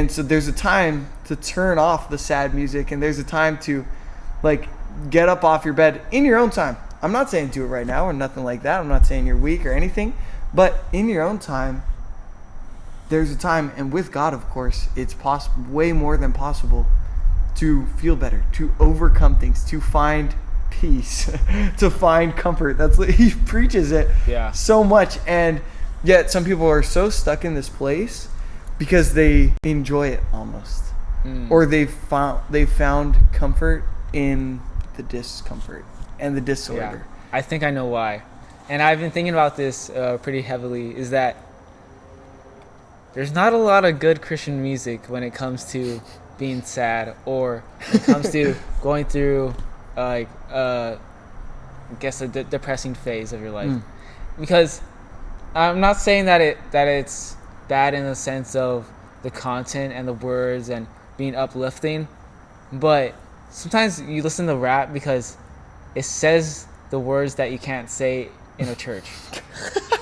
And so there's a time to turn off the sad music, and there's a time to like get up off your bed in your own time. I'm not saying do it right now or nothing like that. I'm not saying you're weak or anything, but in your own time, there's a time, and with God, of course, it's way more than possible to feel better, to overcome things, to find peace, to find comfort. That's what he preaches it so much. And yet some people are so stuck in this place because they enjoy it almost, or they found comfort in the discomfort and the disorder. I think I know why, and I've been thinking about this pretty heavily. Is that there's not a lot of good Christian music when it comes to being sad, or when it comes to going through I guess a depressing phase of your life. Because I'm not saying that it's bad in the sense of the content and the words and being uplifting, but sometimes you listen to rap because it says the words that you can't say in a church.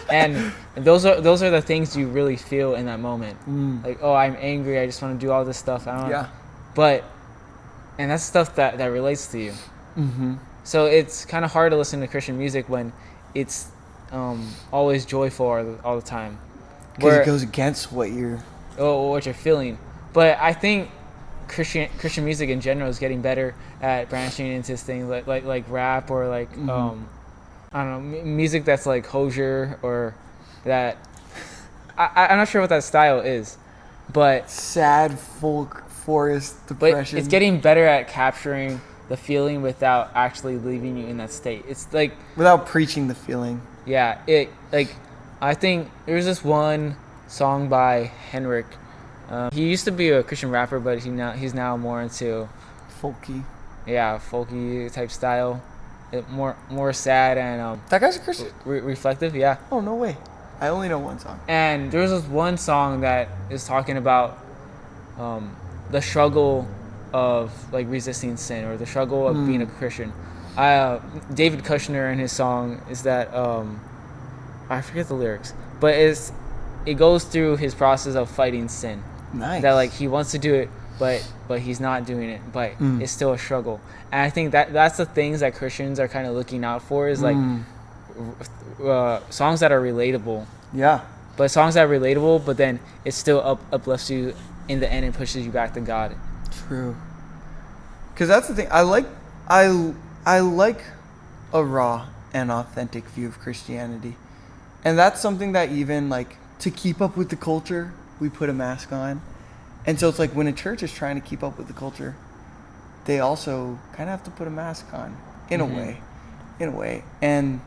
And those are the things you really feel in that moment. Like, oh, I'm angry, I just want to do all this stuff. And that's stuff that relates to you. So it's kind of hard to listen to Christian music when it's always joyful all the time, because it goes against what you're feeling. But I think Christian music in general is getting better at branching into things like rap, or like I don't know, music that's like Hozier, or that I'm not sure what that style is, but sad folk forest depression. But it's getting better at capturing the feeling without actually leaving you in that state. It's like without preaching the feeling. Yeah, I think there's this one song by Henrik. He used to be a Christian rapper, but he's now more into folky. Yeah, folky type style. More sad and that guy's a Christian. Reflective. Yeah. Oh, no way. I only know one song. And there's this one song that is talking about the struggle of like resisting sin, or the struggle of being a Christian. David Kushner in his song is that I forget the lyrics, but it goes through his process of fighting sin. Nice. That like he wants to do it, but he's not doing it, but it's still a struggle. And I think that's the things that Christians are kind of looking out for, is like songs that are relatable. Yeah. But songs that are relatable, but then it still uplifts you in the end and pushes you back to God. True. Because that's the thing. I like a raw and authentic view of Christianity. And that's something that even like to keep up with the culture, we put a mask on. And so it's like when a church is trying to keep up with the culture, they also kind of have to put a mask on in a way. And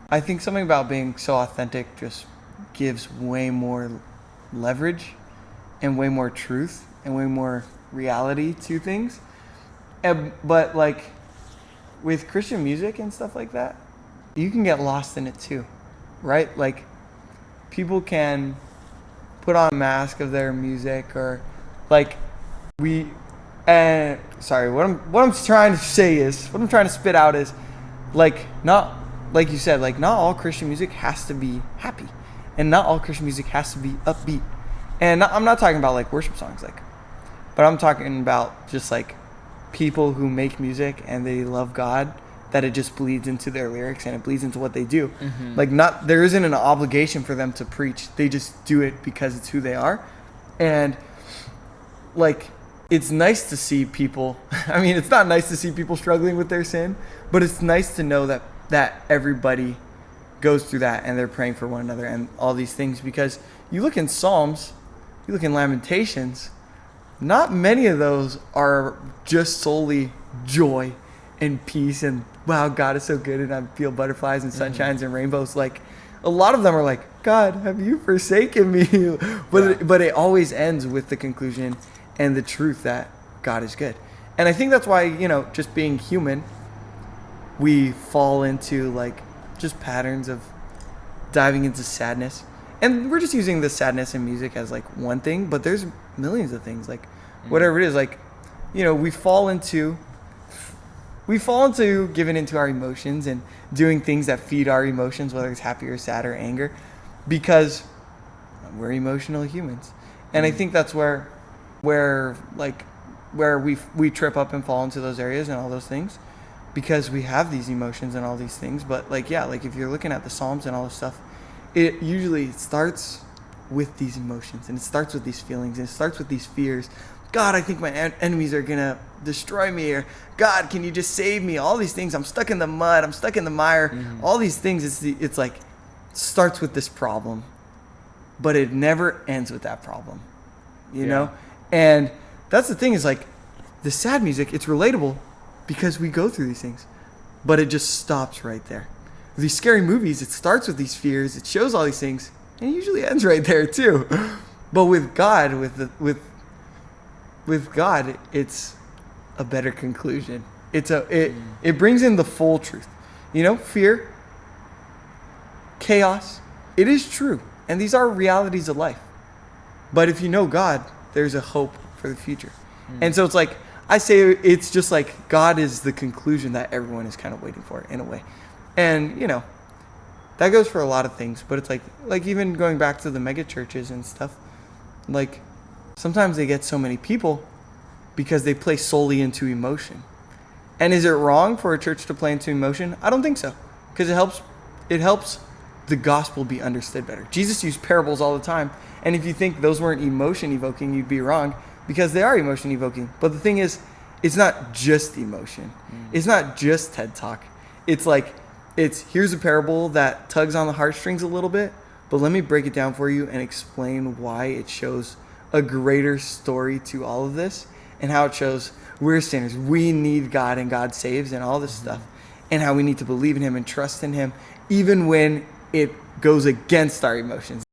I think something about being so authentic just gives way more leverage and way more truth and way more reality to things. But like with Christian music and stuff like that, you can get lost in it too, right? Like people can put on a mask of their music, or like what I'm trying to spit out is like, not like you said, like not all Christian music has to be happy, and not all Christian music has to be upbeat. And I'm not talking about like worship songs, but I'm talking about just like people who make music and they love God, that it just bleeds into their lyrics and it bleeds into what they do. Like there isn't an obligation for them to preach. They just do it because it's who they are. And like, it's nice to see people, I mean, it's not nice to see people struggling with their sin, but it's nice to know that everybody goes through that and they're praying for one another and all these things. Because you look in Psalms, you look in Lamentations, not many of those are just solely joy and peace and wow, God is so good and I feel butterflies and sunshines and rainbows. Like a lot of them are like, God, have you forsaken me? But it always ends with the conclusion and the truth that God is good. And I think that's why, just being human, we fall into like just patterns of diving into sadness. And we're just using the sadness in music as like one thing, but there's millions of things, like whatever it is, like, we fall into giving into our emotions and doing things that feed our emotions, whether it's happy or sad or anger, because we're emotional humans. And I think that's where where we trip up and fall into those areas and all those things, because we have these emotions and all these things. But like, yeah, like if you're looking at the Psalms and all this stuff, it usually starts with these emotions, and it starts with these feelings, and it starts with these fears. God, I think my enemies are gonna destroy me, or God, can you just save me? All these things. I'm stuck in the mud. I'm stuck in the mire. Mm-hmm. All these things. It's like starts with this problem, but it never ends with that problem, you know. And that's the thing, is like the sad music. It's relatable because we go through these things, but it just stops right there. These scary movies, it starts with these fears. It shows all these things, and it usually ends right there too. But with God, with God, it's a better conclusion. It brings in the full truth. You know, fear, chaos, it is true. And these are realities of life. But if you know God, there's a hope for the future. And so it's like, I say it's just like God is the conclusion that everyone is kind of waiting for in a way. And, you know, that goes for a lot of things. But it's like even going back to the mega churches and stuff, like sometimes they get so many people because they play solely into emotion. And is it wrong for a church to play into emotion? I don't think so, because it helps the gospel be understood better. Jesus used parables all the time, and if you think those weren't emotion evoking, you'd be wrong, because they are emotion evoking. But the thing is, it's not just emotion. It's not just TED Talk. It's like, here's a parable that tugs on the heartstrings a little bit, but let me break it down for you and explain why it shows a greater story to all of this, and how it shows we're sinners, we need God, and God saves, and all this stuff, and how we need to believe in him and trust in him even when it goes against our emotions.